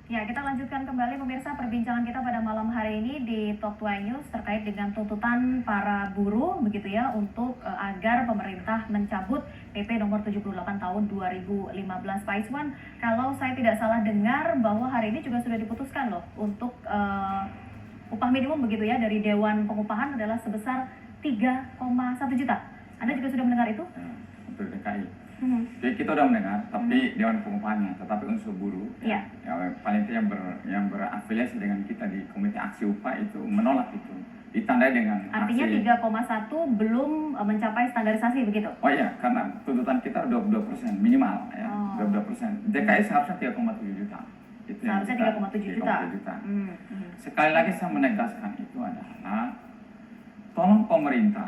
Ya, kita lanjutkan kembali pemirsa perbincangan kita pada malam hari ini di Top 2 News terkait dengan tuntutan para buruh begitu ya untuk agar pemerintah mencabut PP nomor 78 tahun 2015. Pak Iswan, kalau saya tidak salah dengar bahwa hari ini juga sudah diputuskan loh untuk upah minimum begitu ya dari Dewan Pengupahan adalah sebesar 3,1 juta. Anda juga sudah mendengar itu? Untuk DKI. Hmm. Kita udah mendengar, tapi Dewan Pengupahannya, tetapi unsur buruh, ya paling tidak yang berafiliasi dengan kita di Komite Aksi Upah itu menolak itu, ditandai dengan artinya aksi. 3,1 belum mencapai standarisasi begitu? Oh iya, karena tuntutan kita 22% minimal ya, 22%. DKI seharusnya 3,7 juta. Itu seharusnya 3,7 juta. Sekali lagi saya menegaskan itu adalah tolong pemerintah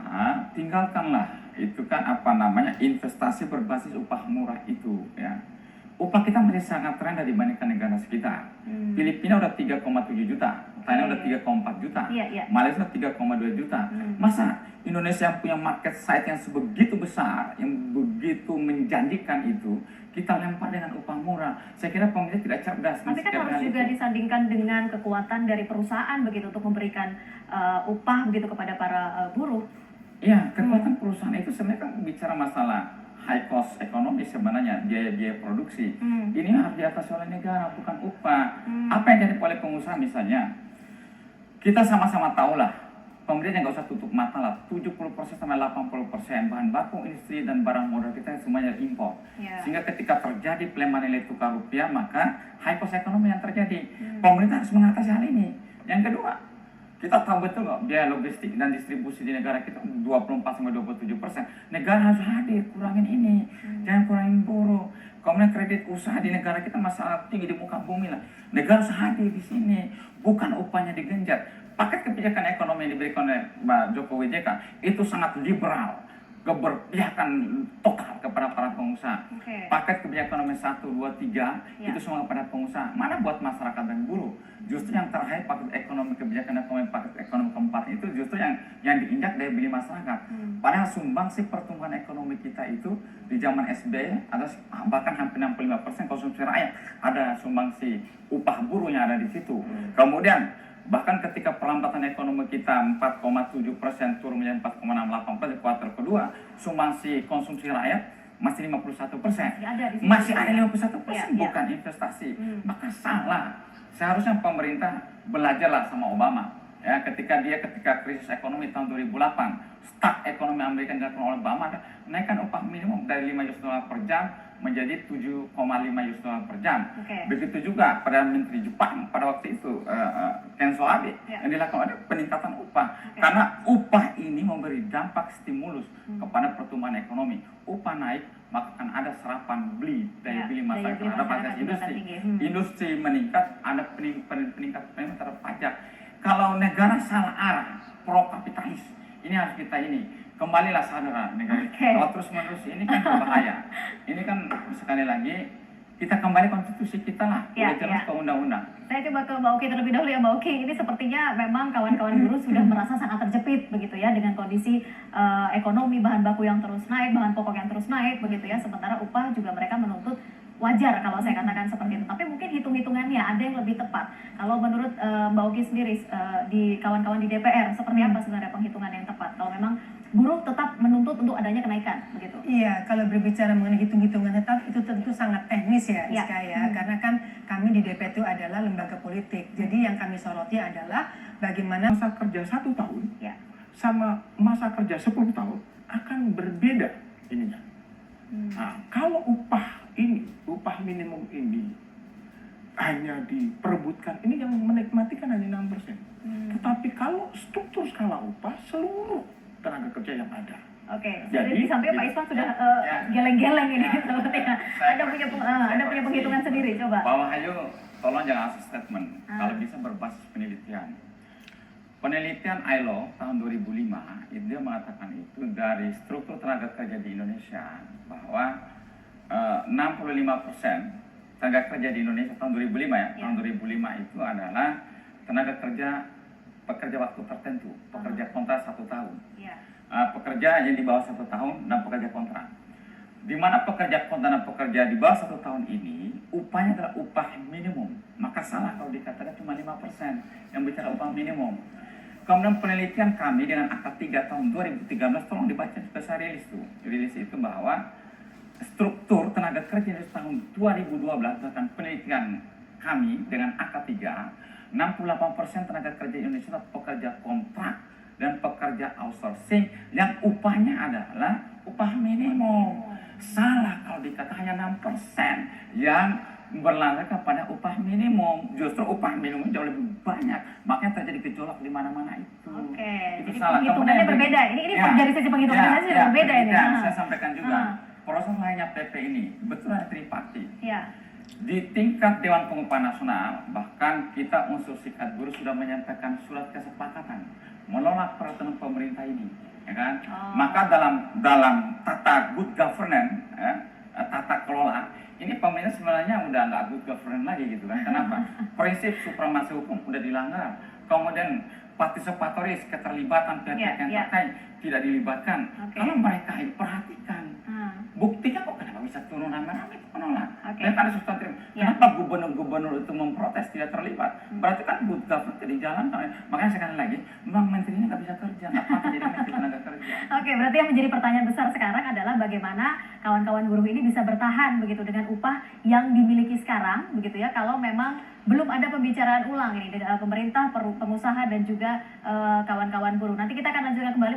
tinggalkanlah itu kan investasi berbasis upah murah itu ya. Upah kita masih sangat rendah dibandingkan negara sekitar. Filipina udah 3,7 juta, Thailand udah 3,4 juta, Malaysia 3,2 juta. Masa Indonesia yang punya market size yang sebegitu besar, yang begitu menjanjikan itu, kita lempar dengan upah murah? Saya kira pemerintah tidak cerdas. Tapi kan harus juga disandingkan dengan kekuatan dari perusahaan begitu untuk memberikan upah begitu kepada para buruh. Iya, kekuatan perusahaan itu sebenarnya kan bicara masalah high cost ekonomi sebenarnya, biaya produksi. Ini harus diatasi oleh negara, bukan upah. Apa yang jadi oleh pengusaha misalnya, kita sama-sama tahu lah, pemerintah nggak usah tutup mata lah, 70% sampai 80% bahan baku industri dan barang modal kita semuanya impor. Sehingga ketika terjadi pelemahan nilai tukar rupiah, maka high cost ekonomi yang terjadi. Pemerintah harus mengatasi hal ini. Yang kedua, kita tahu betul kok biaya logistik dan distribusi di negara kita 24-27%. Negara harus hadir, kurangin ini, jangan kurangin buruh. Kemudian kredit usaha di negara kita masalah tinggi di muka bumi lah. Negara harus hadir di sini, bukan upahnya digenjot. Paket kebijakan ekonomi yang diberikan oleh Pak Jokowi JK itu sangat liberal, keberpihakan total kepada para pengusaha. Paket kebijakan ekonomi 1, 2, 3 itu semua kepada pengusaha. Mana buat masyarakat dan buruh? Justru yang terakhir paket ekonomi kebijakan ekonomi paket ekonomi keempat itu justru yang diinjak daya beli masyarakat. Padahal sumbangsi pertumbuhan ekonomi kita itu di zaman SBY ada bahkan hampir 65% konsumsi rakyat, ada sumbangsi upah buruh yang ada di situ. Kemudian bahkan ketika perlambatan ekonomi kita 4,7% turun menjadi 4,68% kuartal kedua, sumbangsi konsumsi rakyat masih 51%. Masih ada 51%, bukan investasi. Maka salah. Seharusnya pemerintah belajarlah sama Obama. Ya, ketika krisis ekonomi tahun 2008, stuck ekonomi Amerika yang dilakukan oleh Obama, naikkan upah minimum dari 5 US dollar per jam menjadi 7,5 US dollar per jam. Begitu juga pada Menteri Jepang pada waktu itu Kenzo Abe yang dilakukan ada peningkatan upah. Karena upah ini memberi dampak stimulus kepada pertumbuhan ekonomi. Upah naik maka akan ada serapan daya beli masyarakat terhadap hasil industri. Industri meningkat, ada peningkatan terhadap pajak. Kalau negara salah arah, pro kapitalis, ini harus kita kembalilah sadar negara. Kalau terus menerus ini kan berbahaya. Ini kan sekali lagi kita kembali konstitusi kita lah, udah jelas ke undang-undang. Saya coba ke Mbak Oki terlebih dahulu ya Mbak Oki. Ini sepertinya memang kawan-kawan buruh sudah merasa sangat terjepit begitu ya dengan kondisi ekonomi, bahan baku yang terus naik, bahan pokok yang terus naik begitu ya. Sementara upah juga mereka menuntut wajar kalau saya katakan seperti itu. Tapi mungkin hitung-hitungannya ada yang lebih tepat. Kalau menurut Mbak Oki sendiri di kawan-kawan di DPR, seperti apa sebenarnya penghitungan yang tepat? Kalau memang buruh tetap menuntut untuk adanya kenaikan, begitu? Iya, kalau berbicara mengenai hitung-hitungan tetap itu tentu sangat teknis ya, Iska ya. Karena kan kami di DPR itu adalah lembaga politik. Jadi yang kami soroti adalah bagaimana masa kerja 1 tahun sama masa kerja 10 tahun akan berbeda ininya. Nah, kalau upah minimum ini hanya diperebutkan, ini yang menikmati kan hanya 6%. Tetapi kalau struktur skala upah seluruh tenaga kerja yang ada. Jadi sampai Pak Iswan sudah geleng-geleng ini. Anda punya penghitungan sendiri, coba. Pak Wahyu, tolong jangan asal statement. Kalau bisa berbasis penelitian. Penelitian ILO tahun 2005 itu dia mengatakan itu dari struktur tenaga kerja di Indonesia bahwa 65% tenaga kerja di Indonesia tahun 2005 tahun 2005 itu adalah tenaga kerja pekerja waktu tertentu, pekerja kontrak 1 tahun, pekerja yang di bawah 1 tahun dan pekerja kontrak. Di mana pekerja kontrak dan pekerja di bawah 1 tahun ini upahnya adalah upah minimum, maka maka salah kalau dikatakan cuma 5% yang bicara upah minimum. Kemudian penelitian kami dengan Akta 3 tahun 2013, tolong dibaca juga, saya rilis itu bahwa struktur tenaga kerja di tahun 2012, bahkan penelitian kami dengan Akta 3, 68% tenaga kerja Indonesia adalah pekerja kontrak dan pekerja outsourcing yang upahnya adalah upah minimum. Salah kalau dikata hanya 6% yang berlandaskan pada upah minimum. Justru upah minimum jauh lebih banyak, makanya terjadi gejolak di mana-mana itu. Oke, Itu jadi salah. penghitungannya Kemudian berbeda. Ini dari sisi penghitungan saja sudah berbeda ini. Saya sampaikan juga. Proses lainnya PP ini betul ada tripartit. Ya. Di tingkat Dewan Pengupahan Nasional, bahkan kita unsur serikat buruh sudah menyampaikan surat kesepakatan menolak peraturan pemerintah ini, ya kan? Maka dalam tata good governance, tata kelola, ini pemerintah sebenarnya udah nggak good governance lagi gitu kan? Kenapa? Prinsip supremasi hukum udah dilanggar, kemudian partisipatoris, keterlibatan pihak-pihak yang terkait tidak dilibatkan. Kalau mereka itu perhatikan, buktinya kok kenapa bisa turun rame-rame itu menolak? Dan ada substantif. Kenapa gubernur-gubernur itu memprotes tidak terlibat? Berarti kan good governance tidak dijalankan. Makanya sekali lagi, memang menteri ini nggak bisa kerja, nggak patut jadi menteri tenaga kerja. Oke, berarti yang menjadi pertanyaan besar sekarang adalah bagaimana kawan-kawan buruh ini bisa bertahan begitu dengan upah yang dimiliki sekarang, begitu ya? Kalau memang belum ada pembicaraan ulang ini dengan pemerintah, pengusaha dan juga kawan-kawan buruh. Nanti kita akan lanjutkan kembali